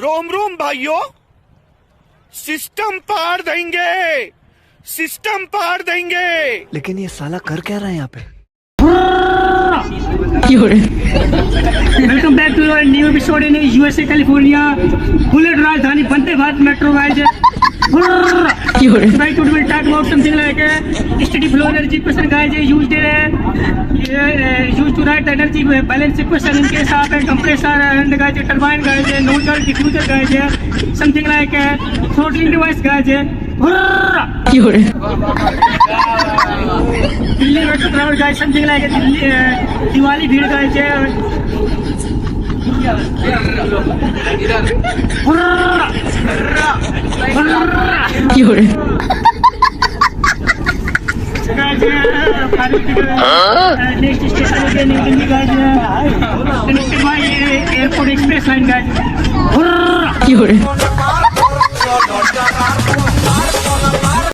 रोम रोम भाइयों, सिस्टम पार देंगे, सिस्टम पार देंगे। लेकिन ये साला कर क्या रहा है यहाँ पे? Welcome back to your new episode in USA California bullet Rajdhani Vande Bharat metro guys right today we'll talk about something like steady flow energy equation guys used to write the energy balance equation in case of a compressor and guys turbine guys nozzle diffuser guys something like throttling device guys Delhi metro travel guys something like Diwali भीड़ guys next station है new Delhi guys connected by airport express line guys